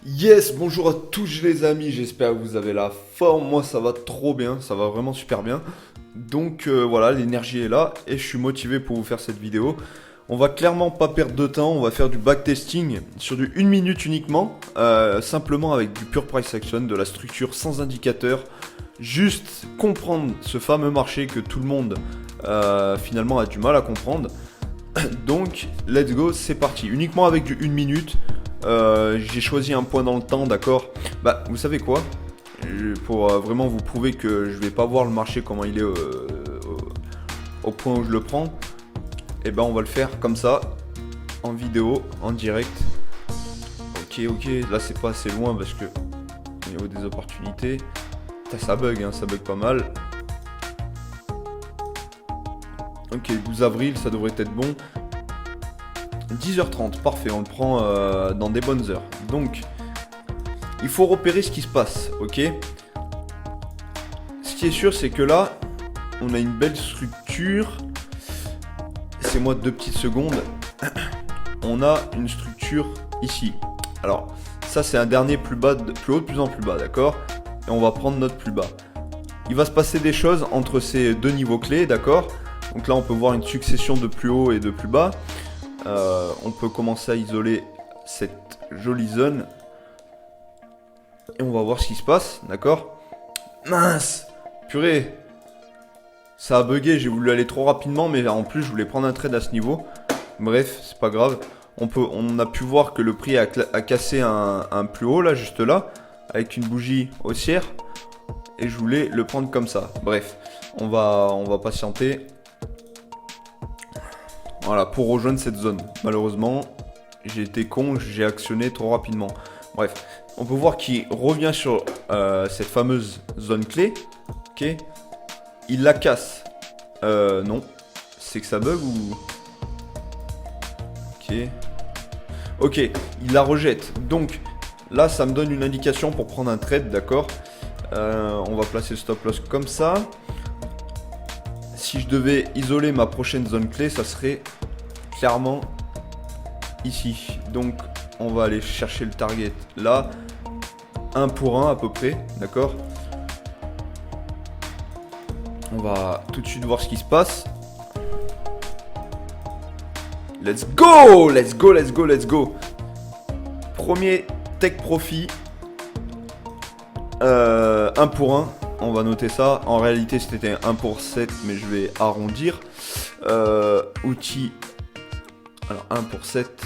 Yes, bonjour à tous les amis, j'espère que vous avez la forme, moi ça va trop bien, ça va vraiment super bien. Donc voilà, l'énergie est là et je suis motivé pour vous faire cette vidéo. On va clairement pas perdre de temps, on va faire du backtesting sur du 1 minute uniquement, simplement avec du pure price action, de la structure sans indicateur, juste comprendre ce fameux marché que tout le monde finalement a du mal à comprendre. Donc let's go, c'est parti, uniquement avec du 1 minute. J'ai choisi un point dans le temps, d'accord. Bah, vous savez quoi? Pour vraiment vous prouver que je vais pas voir le marché comment il est au point où je le prends, et ben on va le faire comme ça, en vidéo, en direct. Ok, là c'est pas assez loin parce que au niveau des opportunités, putain, ça bug, hein, ça bug pas mal. Ok, 12 avril, ça devrait être bon. 10h30, parfait, on le prend dans des bonnes heures. Donc, il faut repérer ce qui se passe, ok? Ce qui est sûr, c'est que là, on a une belle structure. Laissez-moi 2 petites secondes. On a une structure ici. Alors, ça c'est un dernier plus bas, plus haut de plus en plus bas, d'accord? Et on va prendre notre plus bas. Il va se passer des choses entre ces deux niveaux clés, d'accord? Donc là, on peut voir une succession de plus haut et de plus bas. On peut commencer à isoler cette jolie zone. Et on va voir ce qui se passe, d'accord? Mince! Purée! Ça a bugué, j'ai voulu aller trop rapidement, mais en plus je voulais prendre un trade à ce niveau. Bref, c'est pas grave. On a pu voir que le prix a cassé un plus haut, là, juste là, avec une bougie haussière. Et je voulais le prendre comme ça. Bref, on va patienter. Voilà, pour rejoindre cette zone. Malheureusement, j'ai été con, j'ai actionné trop rapidement. Bref, on peut voir qu'il revient sur cette fameuse zone clé. Ok. Il la casse. Non. C'est que ça bug ou... Ok. Ok, il la rejette. Donc, là, ça me donne une indication pour prendre un trade, d'accord. On va placer le stop loss comme ça. Si je devais isoler ma prochaine zone clé, ça serait clairement ici. Donc on va aller chercher le target là, 1 pour 1 à peu près, d'accord. On va tout de suite voir ce qui se passe. Let's go, let's go, let's go, let's go. Premier take profit, 1 pour 1. On va noter ça. En réalité, c'était 1 pour 7, mais je vais arrondir. Outil. Alors, 1 pour 7.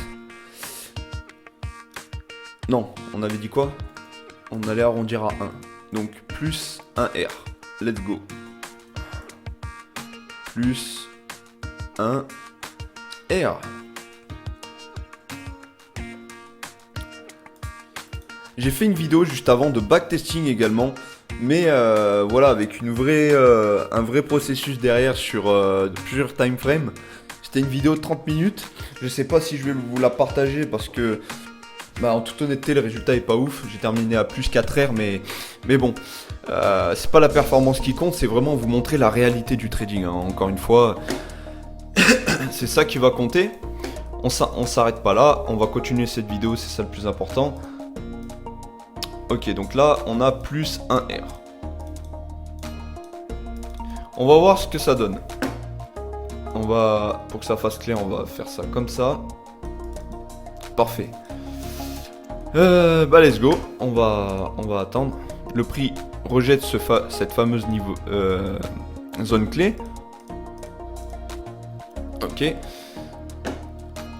Non, on avait dit quoi? On allait arrondir à 1. Donc, plus 1R. Let's go. Plus 1R. J'ai fait une vidéo juste avant de backtesting également. Mais voilà, avec un vrai processus derrière sur plusieurs time frames. C'était une vidéo de 30 minutes. Je sais pas si je vais vous la partager parce que, bah, en toute honnêteté, le résultat est pas ouf. J'ai terminé à plus 4 R, mais bon, c'est pas la performance qui compte, c'est vraiment vous montrer la réalité du trading, hein. Encore une fois, c'est ça qui va compter. On s'arrête pas là, on va continuer cette vidéo, c'est ça le plus important. Ok, donc là, on a plus 1R. On va voir ce que ça donne. Pour que ça fasse clair, on va faire ça comme ça. Parfait. Bah, let's go. On va attendre. Le prix rejette cette fameuse zone clé. Ok.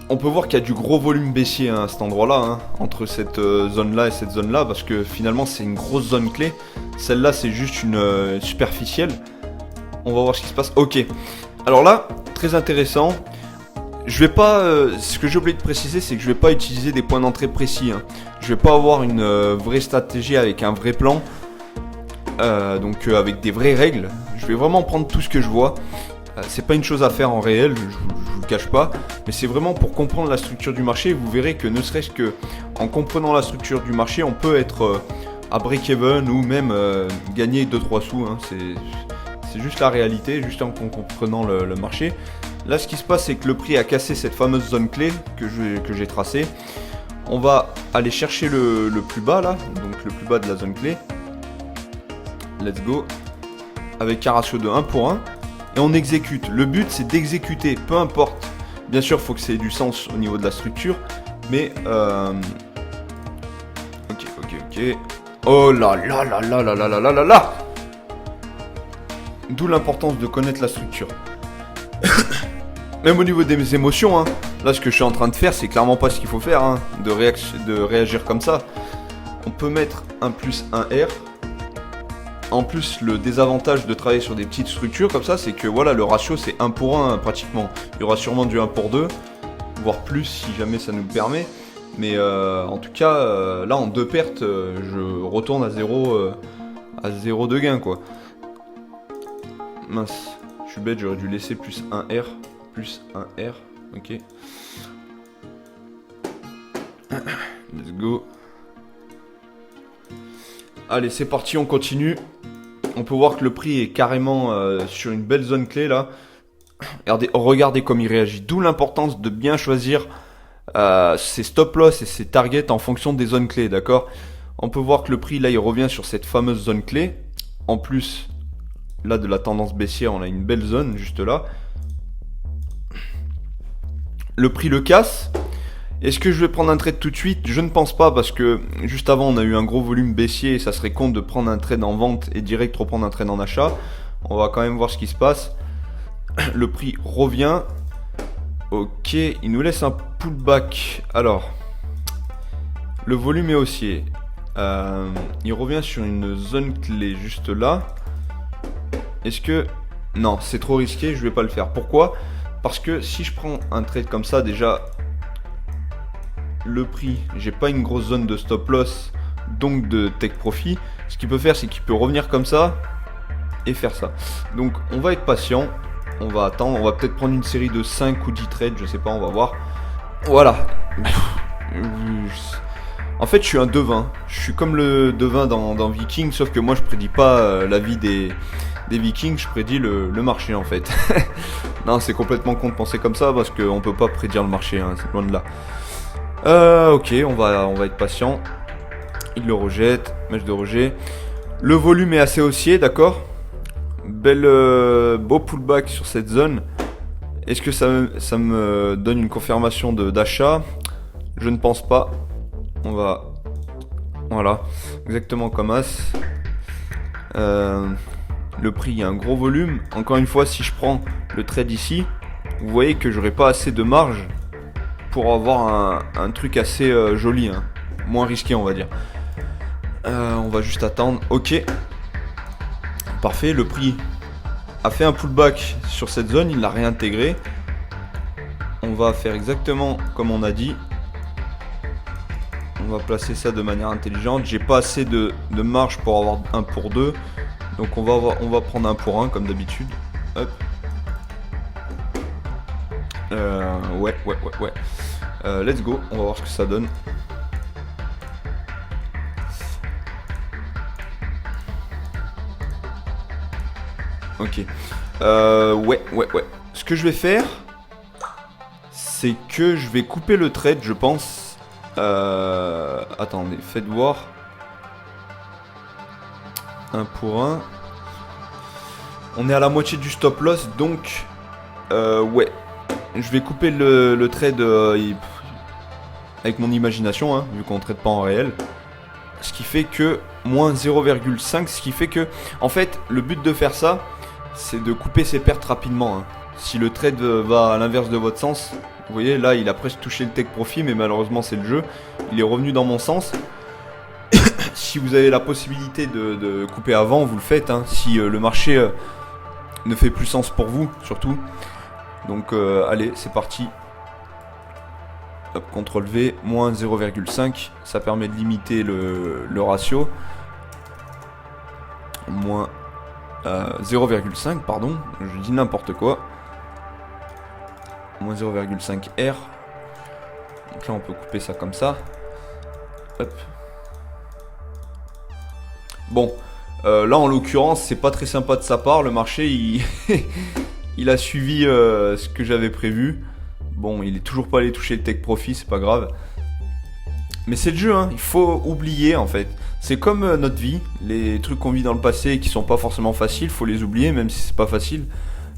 On peut voir qu'il y a du gros volume baissier à cet endroit-là, hein, entre cette zone-là et cette zone-là, parce que finalement c'est une grosse zone clé. Celle-là c'est juste une superficielle. On va voir ce qui se passe. Ok. Alors là, très intéressant. Je vais pas. Ce que j'ai oublié de préciser, c'est que je vais pas utiliser des points d'entrée précis, hein. Je vais pas avoir une vraie stratégie avec un vrai plan, donc avec des vraies règles. Je vais vraiment prendre tout ce que je vois. C'est pas une chose à faire en réel, je vous le cache pas, mais c'est vraiment pour comprendre la structure du marché. Vous verrez que ne serait-ce que en comprenant la structure du marché, on peut être à break-even ou même gagner 2-3 sous, hein. C'est juste la réalité, juste en comprenant le marché. Là, ce qui se passe, c'est que le prix a cassé cette fameuse zone clé que j'ai tracée. On va aller chercher le plus bas là, donc le plus bas de la zone clé. Let's go. Avec un ratio de 1 pour 1. Et on exécute. Le but c'est d'exécuter, peu importe. Bien sûr, il faut que ça ait du sens au niveau de la structure. Mais ok. Oh là là là là là là là là là là. D'où l'importance de connaître la structure. Même au niveau des émotions, hein. Là ce que je suis en train de faire, c'est clairement pas ce qu'il faut faire, hein, de réagir comme ça. On peut mettre un plus un R. En plus, le désavantage de travailler sur des petites structures comme ça, c'est que voilà, le ratio c'est 1 pour 1 pratiquement. Il y aura sûrement du 1 pour 2, voire plus si jamais ça nous le permet. Mais en tout cas, là en 2 pertes, je retourne à 0 de gain quoi. Mince, je suis bête, j'aurais dû laisser plus un R. Plus un R, ok. Let's go. Allez, c'est parti, on continue. On peut voir que le prix est carrément sur une belle zone clé là. Regardez comme il réagit. D'où l'importance de bien choisir ses stop loss et ses targets en fonction des zones clés, d'accord? On peut voir que le prix là il revient sur cette fameuse zone clé. En plus, là de la tendance baissière, on a une belle zone juste là. Le prix le casse. Est-ce que je vais prendre un trade tout de suite? Je ne pense pas parce que juste avant on a eu un gros volume baissier et ça serait con de prendre un trade en vente et direct reprendre un trade en achat. On va quand même voir ce qui se passe. Le prix revient. Ok, il nous laisse un pullback. Alors, le volume est haussier. Il revient sur une zone clé juste là. Est-ce que... Non, c'est trop risqué, je vais pas le faire. Pourquoi? Parce que si je prends un trade comme ça, déjà, le prix, j'ai pas une grosse zone de stop loss, donc de take profit. Ce qu'il peut faire, c'est qu'il peut revenir comme ça et faire ça. Donc, on va être patient, on va attendre, on va peut-être prendre une série de 5 ou 10 trades, je sais pas, on va voir. Voilà. En fait, je suis un devin. Je suis comme le devin dans Viking, sauf que moi, je prédis pas la vie des Vikings, je prédis le marché en fait. Non, c'est complètement con de penser comme ça parce qu'on peut pas prédire le marché, hein, c'est loin de là. Ok, on va être patient. Il le rejette, match de rejet. Le volume est assez haussier, d'accord. Beau pullback sur cette zone. Est-ce que ça me donne une confirmation d'achat? Je ne pense pas. On va... Voilà, exactement comme As. Le prix, il y a un gros volume. Encore une fois, si je prends le trade ici, vous voyez que j'aurai pas assez de marge pour avoir un truc assez joli, hein. Moins risqué, on va dire. On va juste attendre. Ok. Parfait, le prix a fait un pullback sur cette zone, il l'a réintégré. On va faire exactement comme on a dit. On va placer ça de manière intelligente. J'ai pas assez de marge pour avoir 1 pour 2. Donc on va prendre 1 pour 1 comme d'habitude. Hop. Ouais. Let's go, on va voir ce que ça donne. Ok. Ouais. Ce que je vais faire, c'est que je vais couper le trade, je pense. Attendez, faites voir. 1 pour 1. On est à la moitié du stop loss, donc ouais. Je vais couper le trade avec mon imagination, hein, vu qu'on ne trade pas en réel. Ce qui fait que moins 0,5, ce qui fait que, en fait, le but de faire ça, c'est de couper ses pertes rapidement, hein. Si le trade va à l'inverse de votre sens, vous voyez, là, il a presque touché le take profit, mais malheureusement, c'est le jeu. Il est revenu dans mon sens. Si vous avez la possibilité de couper avant, vous le faites, hein, si le marché ne fait plus sens pour vous, surtout. Donc, allez, c'est parti. Hop, CTRL V, moins 0,5, ça permet de limiter le ratio. Moins 0,5, pardon, je dis n'importe quoi. Moins 0,5 R. Donc là, on peut couper ça comme ça. Hop. Bon, là en l'occurrence, c'est pas très sympa de sa part. Le marché, il a suivi ce que j'avais prévu. Bon, il est toujours pas allé toucher le take profit, c'est pas grave. Mais c'est le jeu, hein. Il faut oublier en fait. C'est comme notre vie, les trucs qu'on vit dans le passé et qui sont pas forcément faciles, faut les oublier même si c'est pas facile.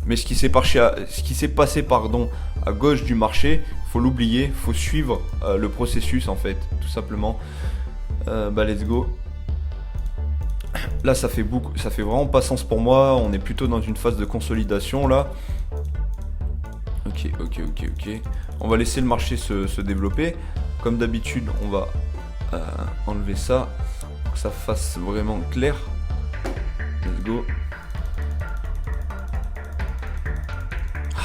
Mais ce qui s'est passé pardon, à gauche du marché, faut l'oublier, faut suivre le processus en fait, tout simplement. Bah let's go. Là ça fait vraiment pas sens pour moi, on est plutôt dans une phase de consolidation là. Ok. On va laisser le marché se développer. Comme d'habitude, on va enlever ça pour que ça fasse vraiment clair. Let's go.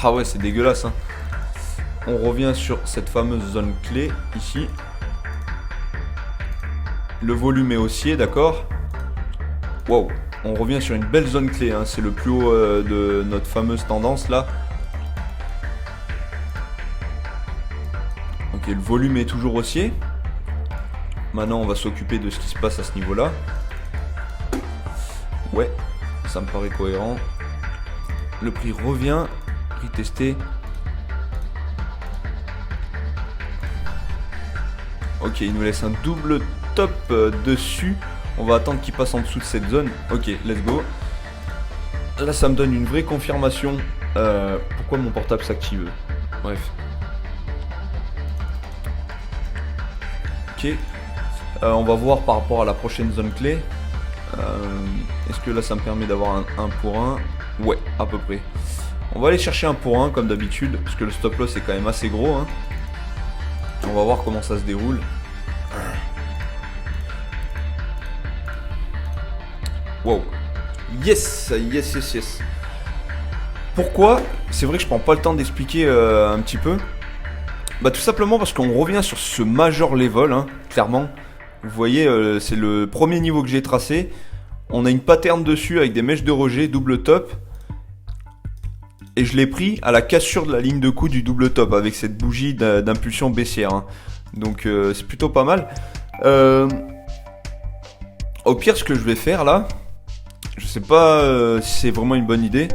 Ah ouais, c'est dégueulasse, hein. On revient sur cette fameuse zone clé ici. Le volume est haussier, d'accord. Wow, on revient sur une belle zone clé, hein. C'est le plus haut de notre fameuse tendance là. Ok, le volume est toujours haussier. Maintenant, on va s'occuper de ce qui se passe à ce niveau-là. Ouais, ça me paraît cohérent. Le prix revient. Prix testé. Ok, il nous laisse un double top dessus. On va attendre qu'il passe en dessous de cette zone. Ok, let's go. Là, ça me donne une vraie confirmation. Pourquoi mon portable s'active? Bref. Ok. On va voir par rapport à la prochaine zone clé. Est-ce que là, ça me permet d'avoir un 1 pour 1? Ouais, à peu près. On va aller chercher 1 pour 1 comme d'habitude. Parce que le stop loss est quand même assez gros. Hein. On va voir comment ça se déroule. Wow. Yes. Pourquoi? C'est vrai que je prends pas le temps d'expliquer un petit peu. Bah tout simplement parce qu'on revient sur ce major level, hein, clairement. Vous voyez, c'est le premier niveau que j'ai tracé. On a une pattern dessus avec des mèches de rejet, double top. Et je l'ai pris à la cassure de la ligne de coup du double top avec cette bougie d'impulsion baissière. Hein. Donc c'est plutôt pas mal. Au pire, ce que je vais faire là, je sais pas si c'est vraiment une bonne idée,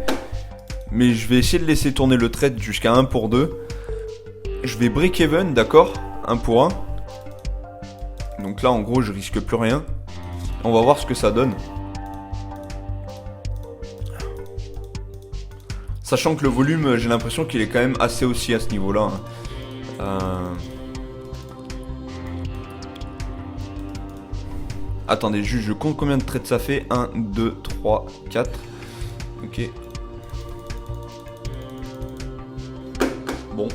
mais je vais essayer de laisser tourner le trade jusqu'à 1 pour 2. Je vais break even, d'accord, 1 pour 1. Donc là, en gros, je risque plus rien. On va voir ce que ça donne. Sachant que le volume, j'ai l'impression qu'il est quand même assez haussier à ce niveau-là. Hein. Attendez, juste je compte combien de trades ça fait. 1, 2, 3, 4. Ok. Bon.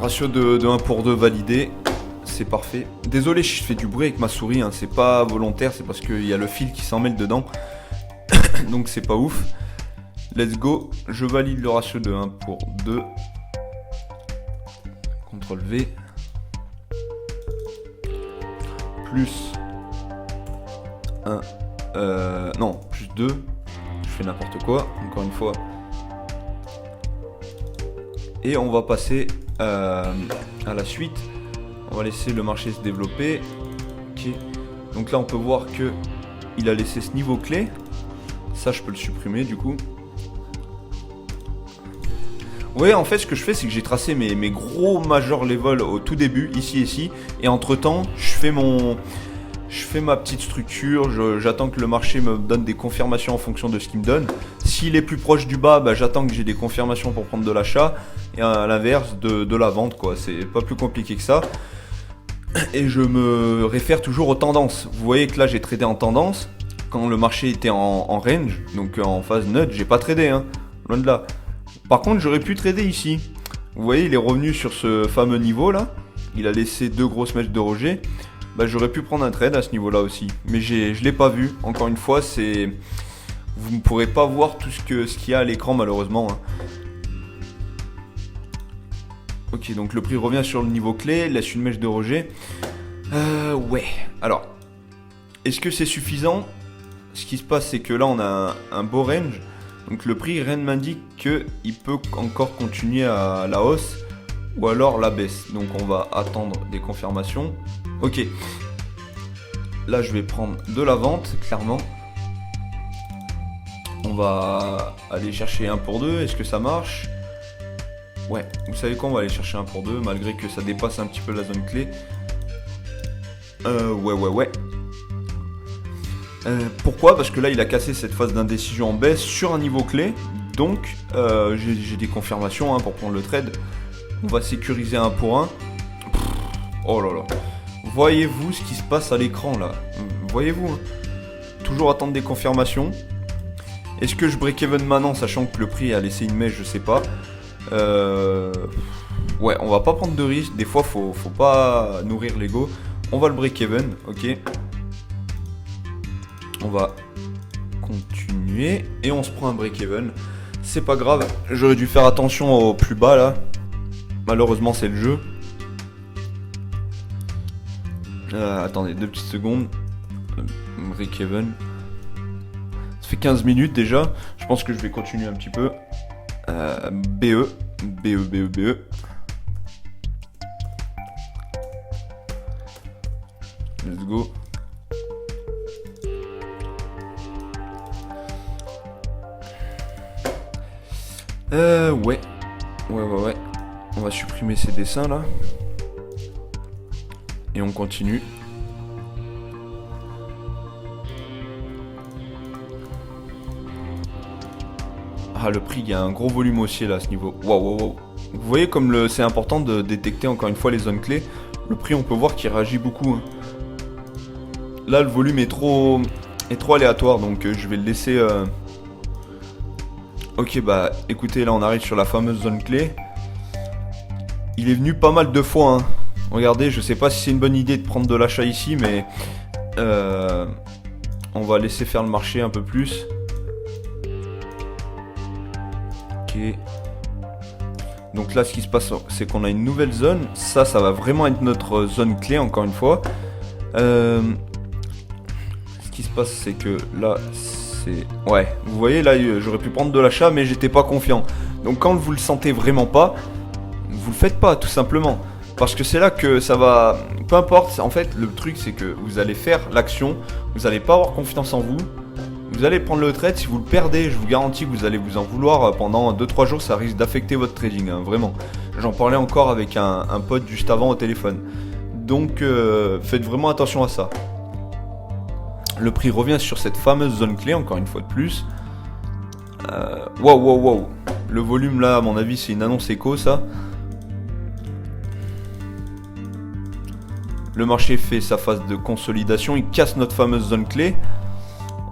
Ratio de 1 pour 2 validé. C'est parfait. Désolé, je fais du bruit avec ma souris. Hein. C'est pas volontaire, c'est parce qu'il y a le fil qui s'en mêle dedans. Donc c'est pas ouf. Let's go. Je valide le ratio de 1 pour 2. CTRL V. Plus 1. Non, plus 2. Je fais n'importe quoi, encore une fois. Et on va passer à la suite. On va laisser le marché se développer. Ok. Donc là, on peut voir que il a laissé ce niveau clé. Ça, je peux le supprimer du coup. Ouais, en fait, ce que je fais, c'est que j'ai tracé mes gros major level au tout début, ici. Et entre temps, je fais ma petite structure. J'attends que le marché me donne des confirmations en fonction de ce qu'il me donne. S'il est plus proche du bas, bah, j'attends que j'ai des confirmations pour prendre de l'achat. Et à l'inverse, de la vente, quoi. C'est pas plus compliqué que ça. Et je me réfère toujours aux tendances. Vous voyez que là, j'ai tradé en tendance. Quand le marché était en range, donc en phase nudge, j'ai pas tradé, hein. Loin de là. Par contre, j'aurais pu trader ici. Vous voyez, il est revenu sur ce fameux niveau là. Il a laissé 2 grosses mèches de rejet. Bah, j'aurais pu prendre un trade à ce niveau là aussi. Mais je l'ai pas vu. Encore une fois, vous ne pourrez pas voir tout ce qu'il y a à l'écran malheureusement. Hein. Ok, donc le prix revient sur le niveau clé, laisse une mèche de rejet. Ouais. Alors, est-ce que c'est suffisant? Ce qui se passe, c'est que là, on a un beau range. Donc le prix, rien ne m'indique qu'il peut encore continuer à la hausse ou alors la baisse. Donc on va attendre des confirmations. Ok. Là, je vais prendre de la vente, clairement. On va aller chercher 1 pour 2. Est-ce que ça marche? Ouais. Vous savez quoi? On va aller chercher 1 pour 2 malgré que ça dépasse un petit peu la zone clé. Ouais. Pourquoi? Parce que là, il a cassé cette phase d'indécision en baisse sur un niveau clé. Donc, j'ai des confirmations pour prendre le trade. On va sécuriser un pour un. Oh là là. Voyez-vous ce qui se passe à l'écran là? Voyez-vous Toujours attendre des confirmations. Est-ce que je break even maintenant, sachant que le prix a laissé une mèche? Je sais pas. Ouais, on va pas prendre de risques. Des fois, faut pas nourrir l'ego. On va le break even, ok. On va continuer et on se prend un break even. C'est pas grave. J'aurais dû faire attention au plus bas là. Malheureusement, c'est le jeu. Attendez, 2 petites secondes. Break even. Ça fait 15 minutes déjà. Je pense que je vais continuer un petit peu. BE. Let's go. Ouais. On va supprimer ces dessins là. Et on continue. Ah, le prix, il y a un gros volume haussier là à ce niveau. Waouh. Vous voyez comme c'est important de détecter encore une fois les zones clés. Le prix, on peut voir qu'il réagit beaucoup. Là, le volume est trop aléatoire, donc je vais le laisser. Ok, bah écoutez, là on arrive sur la fameuse zone clé. Il est venu pas mal de fois. Regardez, je sais pas si c'est une bonne idée de prendre de l'achat ici, mais on va laisser faire le marché un peu plus. Ok. Donc là, ce qui se passe, c'est qu'on a une nouvelle zone. Ça va vraiment être notre zone clé, encore une fois. Ce qui se passe, c'est que là, c'est... Ouais, vous voyez, là, j'aurais pu prendre de l'achat, mais j'étais pas confiant. Donc quand vous le sentez vraiment pas, vous le faites pas, tout simplement. Parce que c'est là que ça va... Peu importe, en fait, le truc, c'est que vous allez faire l'action, vous allez pas avoir confiance en vous. Vous allez prendre le trade, si vous le perdez, je vous garantis que vous allez vous en vouloir pendant 2-3 jours, ça risque d'affecter votre trading, vraiment. J'en parlais encore avec un pote juste avant au téléphone. Donc faites vraiment attention à ça. Le prix revient sur cette fameuse zone clé, encore une fois de plus. Waouh. Le volume là, à mon avis, c'est une annonce écho, ça. Le marché fait sa phase de consolidation, il casse notre fameuse zone clé.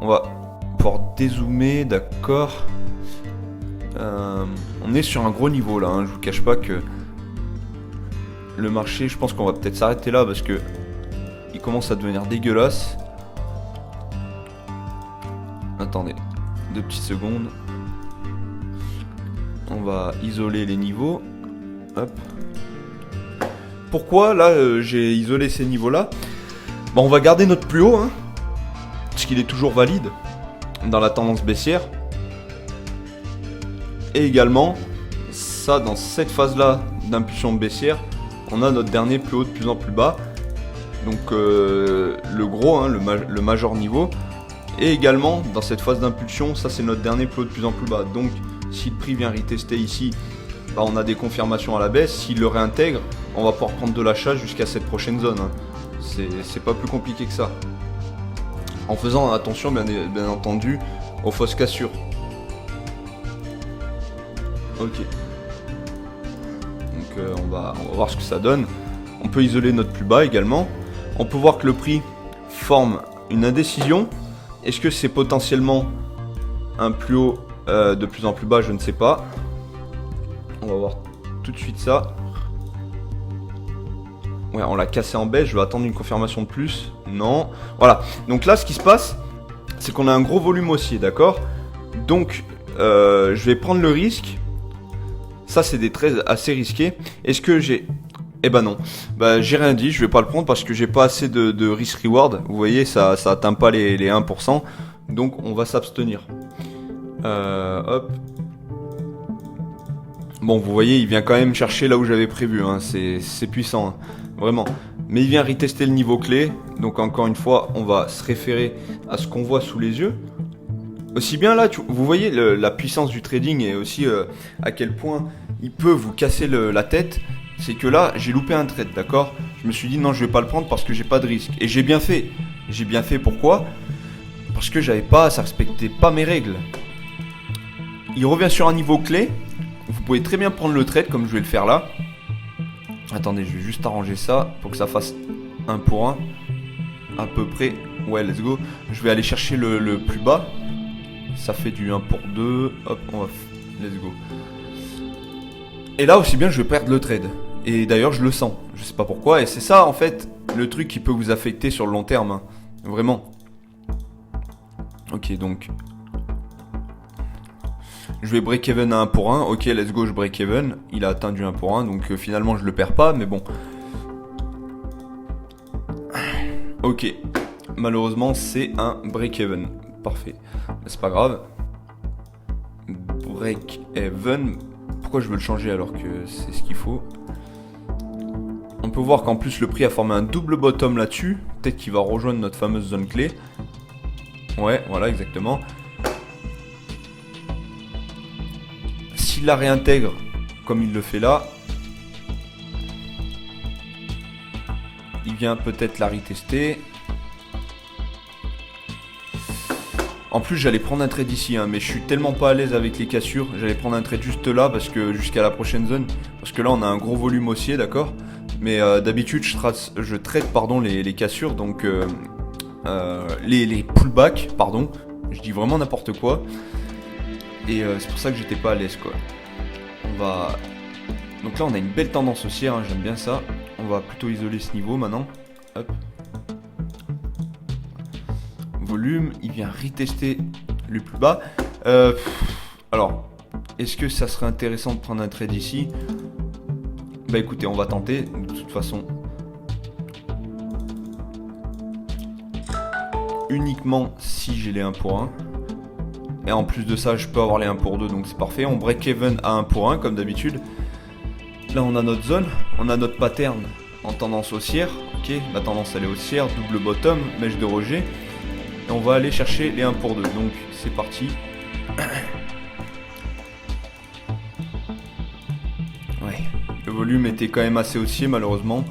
On va pouvoir dézoomer, d'accord. On est sur un gros niveau là, je vous cache pas que le marché, je pense qu'on va peut-être s'arrêter là parce que il commence à devenir dégueulasse. Attendez, 2 petites secondes. On va isoler les niveaux. Hop. Pourquoi là j'ai isolé ces niveaux là? On va garder notre plus haut, parce qu'il est toujours valide dans la tendance baissière. Et également, ça dans cette phase là d'impulsion baissière, on a notre dernier plus haut de plus en plus bas. Donc le gros, le major niveau. Et également dans cette phase d'impulsion, ça c'est notre dernier plus haut de plus en plus bas. Donc si le prix vient retester ici, on a des confirmations à la baisse. S'il le réintègre, on va pouvoir prendre de l'achat jusqu'à cette prochaine zone. C'est pas plus compliqué que ça. En faisant attention bien entendu aux fausses cassures. Ok. Donc on va voir ce que ça donne. On peut isoler notre plus bas également. On peut voir que le prix forme une indécision. Est-ce que c'est potentiellement un plus haut de plus en plus bas? Je ne sais pas. On va voir tout de suite ça. Ouais, on l'a cassé en baisse. Je vais attendre une confirmation de plus. Non. Voilà. Donc là, ce qui se passe, c'est qu'on a un gros volume haussier, d'accord? Donc, je vais prendre le risque. Ça, c'est des trades assez risqués. Est-ce que j'ai... Eh ben non. J'ai rien dit. Je vais pas le prendre parce que j'ai pas assez de risk-reward. Vous voyez, ça atteint pas les 1%. Donc, on va s'abstenir. Hop. Bon, vous voyez, il vient quand même chercher là où j'avais prévu. C'est puissant, vraiment. Mais il vient retester le niveau clé. Donc, encore une fois, on va se référer à ce qu'on voit sous les yeux. Aussi bien là, vous voyez la puissance du trading et aussi à quel point il peut vous casser la tête. c'est que là, j'ai loupé un trade, d'accord? Je me suis dit non, je vais pas le prendre parce que j'ai pas de risque. Et j'ai bien fait. J'ai bien fait, pourquoi? Parce que ça respectait pas mes règles. Il revient sur un niveau clé. Vous pouvez très bien prendre le trade comme je vais le faire là. Attendez, je vais juste arranger ça pour que ça fasse 1 pour 1. À peu près. Ouais, let's go. Je vais aller chercher le plus bas. Ça fait du 1 pour 2. Hop, on va... Let's go. Et là aussi bien, je vais perdre le trade. Et d'ailleurs, je le sens. Je sais pas pourquoi. Et c'est ça, en fait, le truc qui peut vous affecter sur le long terme. Hein. Vraiment. Ok, donc... Je vais break even à 1 pour 1. Ok, let's go, je break even. Il a atteint du 1 pour 1. Donc finalement, je le perds pas. Mais bon. Ok. Malheureusement, c'est un break even. Parfait. Mais c'est pas grave. Break even. Pourquoi je veux le changer alors que c'est ce qu'il faut? On peut voir qu'en plus le prix a formé un double bottom là-dessus. Peut-être qu'il va rejoindre notre fameuse zone clé. Ouais, voilà, exactement. S'il la réintègre comme il le fait là, il vient peut-être la retester. En plus, j'allais prendre un trade ici, hein, mais je suis tellement pas à l'aise avec les cassures. J'allais prendre un trade juste là, parce que jusqu'à la prochaine zone. Parce que là, on a un gros volume haussier, d'accord. Mais d'habitude, je trade les cassures, donc les pullbacks, pardon. Je dis vraiment n'importe quoi. Et c'est pour ça que j'étais pas à l'aise, quoi. On va... Donc là, on a une belle tendance haussière, hein, j'aime bien ça. On va plutôt isoler ce niveau maintenant. Hop. Volume, il vient retester le plus bas. Alors, est-ce que ça serait intéressant de prendre un trade ici? Bah écoutez, on va tenter. De toute façon, uniquement si j'ai les 1 pour 1. Et en plus de ça, je peux avoir les 1 pour 2, donc c'est parfait. On break even à 1 pour 1, comme d'habitude. Là, on a notre zone, on a notre pattern en tendance haussière. Ok, la tendance elle est haussière, double bottom, mèche de rejet. Et on va aller chercher les 1 pour 2. Donc c'est parti. Ouais. Le volume était quand même assez haussier malheureusement.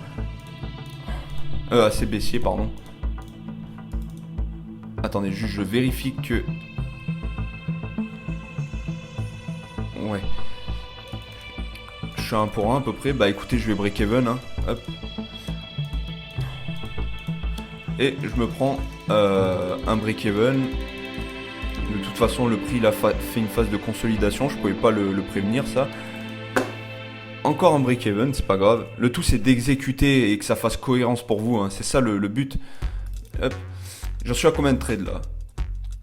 Assez baissier, pardon. Attendez, juste je vérifie que... Ouais. Je suis à 1 pour 1 à peu près. Bah écoutez, je vais break even. Hein. Hop. Et je me prends un break-even. De toute façon, le prix il a fait une phase de consolidation. Je pouvais pas le prévenir, ça. Encore un break-even, c'est pas grave. Le tout, c'est d'exécuter et que ça fasse cohérence pour vous. Hein. C'est ça le but. Hop. J'en suis à combien de trades là?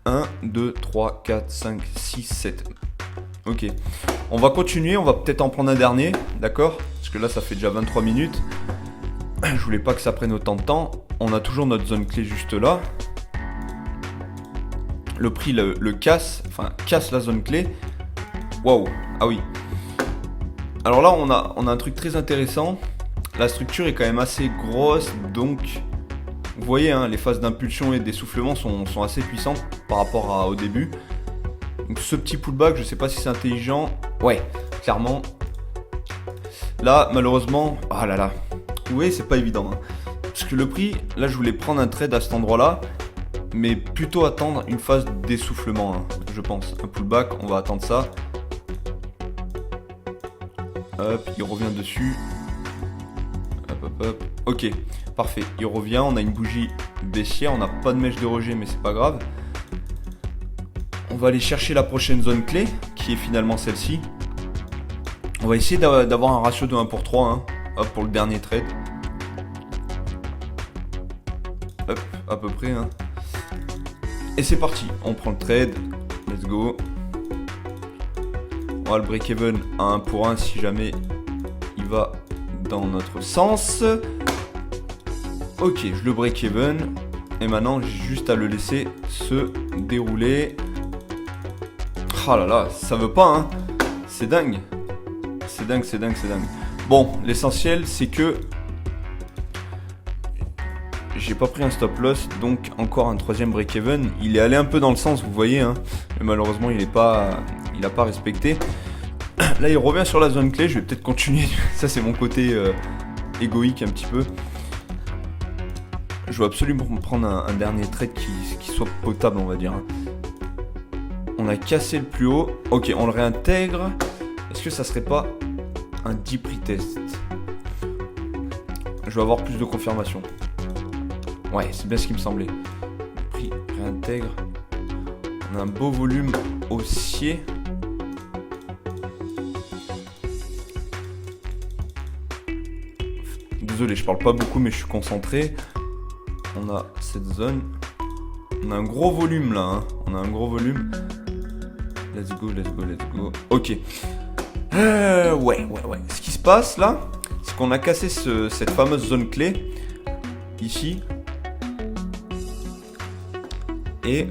1, 2, 3, 4, 5, 6, 7. Ok. On va continuer. On va peut-être en prendre un dernier. D'accord? Parce que là, ça fait déjà 23 minutes. Je voulais pas que ça prenne autant de temps. On a toujours notre zone clé juste là. Le prix le casse. Enfin, casse la zone clé. Waouh. Ah oui. Alors là, on a un truc très intéressant. La structure est quand même assez grosse. Donc, vous voyez, hein, les phases d'impulsion et d'essoufflement sont assez puissantes par rapport au début. Donc ce petit pullback, je sais pas si c'est intelligent. Ouais, clairement. Là, malheureusement... Ah là là. Vous voyez, c'est pas évident. Hein. Parce que le prix, là, je voulais prendre un trade à cet endroit-là. Mais plutôt attendre une phase d'essoufflement, hein, je pense. Un pullback, on va attendre ça. Hop, il revient dessus. Hop, hop, hop. Ok, parfait. Il revient, on a une bougie baissière. On n'a pas de mèche de rejet, mais c'est pas grave. On va aller chercher la prochaine zone clé, qui est finalement celle-ci. On va essayer d'avoir un ratio de 1 pour 3. Hein. Hop, pour le dernier trade. Hop, à peu près. Hein. Et c'est parti. On prend le trade. Let's go. On va le break-even à 1 pour 1 si jamais il va dans notre sens. Ok, je le break-even. Et maintenant, j'ai juste à le laisser se dérouler. Oh là là, ça veut pas, hein. C'est dingue. C'est dingue, c'est dingue, c'est dingue. Bon, l'essentiel, c'est que j'ai pas pris un stop loss, donc encore un troisième break-even. Il est allé un peu dans le sens, vous voyez, hein. Mais malheureusement, il a pas respecté. Là il revient sur la zone clé, je vais peut-être continuer. Ça c'est mon côté égoïque un petit peu. Je veux absolument prendre un dernier trade qui soit potable, on va dire. On a cassé le plus haut. Ok, on le réintègre. Est-ce que ça serait pas un deep retest? Je vais avoir plus de confirmation. Ouais, c'est bien ce qui me semblait. Prix réintègre. On a un beau volume haussier. Désolé, je parle pas beaucoup, mais je suis concentré. On a cette zone. On a un gros volume là. Hein. On a un gros volume. Let's go, let's go, let's go. Ok. Ouais. Ce qui se passe là, c'est qu'on a cassé cette fameuse zone clé. Ici. Et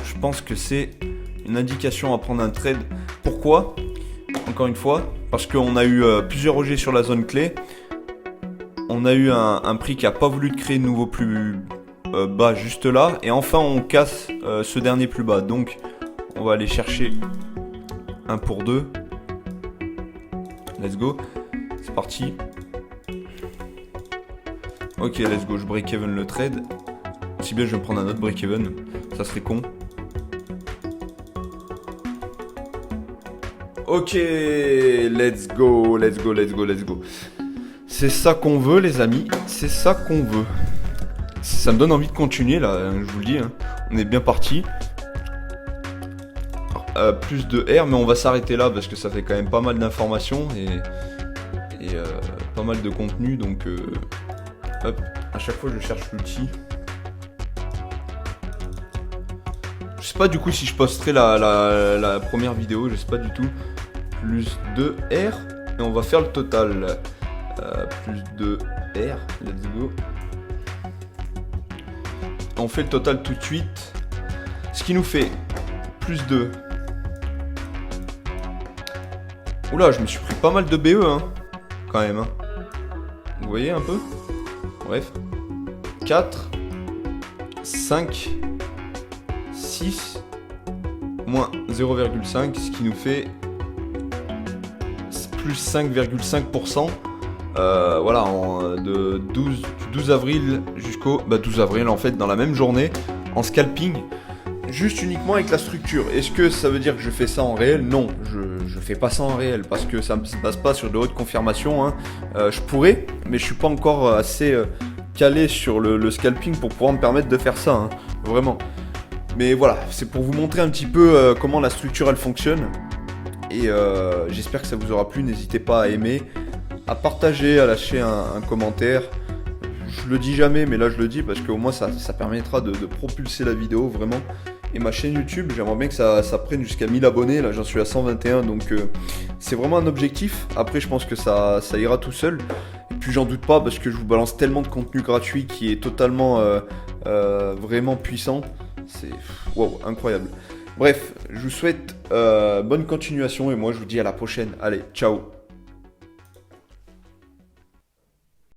je pense que c'est une indication à prendre un trade. Pourquoi? Encore une fois, parce qu'on a eu plusieurs rejets sur la zone clé. On a eu un prix qui n'a pas voulu créer de nouveau plus bas juste là. Et enfin on casse ce dernier plus bas. Donc on va aller chercher un pour deux. Let's go. C'est parti. Ok, let's go. Je break-even le trade. Si bien je vais me prendre un autre break-even. Ça serait con. Ok, let's go. C'est ça qu'on veut les amis, c'est ça qu'on veut. Ça me donne envie de continuer là, je vous le dis. Hein. On est bien parti. Plus de R, mais on va s'arrêter là parce que ça fait quand même pas mal d'informations et pas mal de contenu. Donc hop, à chaque fois je cherche l'outil. Je sais pas du coup si je posterai la première vidéo, je sais pas du tout. Plus de R et on va faire le total. Plus de R, let's go. On fait le total tout de suite. Ce qui nous fait plus de... Oula, je me suis pris pas mal de BE, hein, quand même. Hein. Vous voyez un peu? Bref. 4, 5, 6, moins 0,5, ce qui nous fait plus 5,5%. Voilà, de 12 avril jusqu'au 12 avril en fait, dans la même journée, en scalping, juste uniquement avec la structure. Est-ce que ça veut dire que je fais ça en réel? Non, je fais pas ça en réel parce que ça ne se base pas sur de hautes confirmations. Hein. Je pourrais, mais je suis pas encore assez calé sur le scalping pour pouvoir me permettre de faire ça, hein, vraiment. Mais voilà, c'est pour vous montrer un petit peu comment la structure elle fonctionne. Et j'espère que ça vous aura plu. N'hésitez pas à aimer, à partager, à lâcher un commentaire. Je le dis jamais, mais là je le dis parce qu'au moins ça permettra de propulser la vidéo vraiment. Et ma chaîne YouTube, j'aimerais bien que ça prenne jusqu'à 1000 abonnés. Là j'en suis à 121, donc c'est vraiment un objectif. Après je pense que ça ira tout seul. Et puis j'en doute pas parce que je vous balance tellement de contenu gratuit qui est totalement vraiment puissant. C'est wow, incroyable. Bref, je vous souhaite bonne continuation et moi je vous dis à la prochaine. Allez, ciao.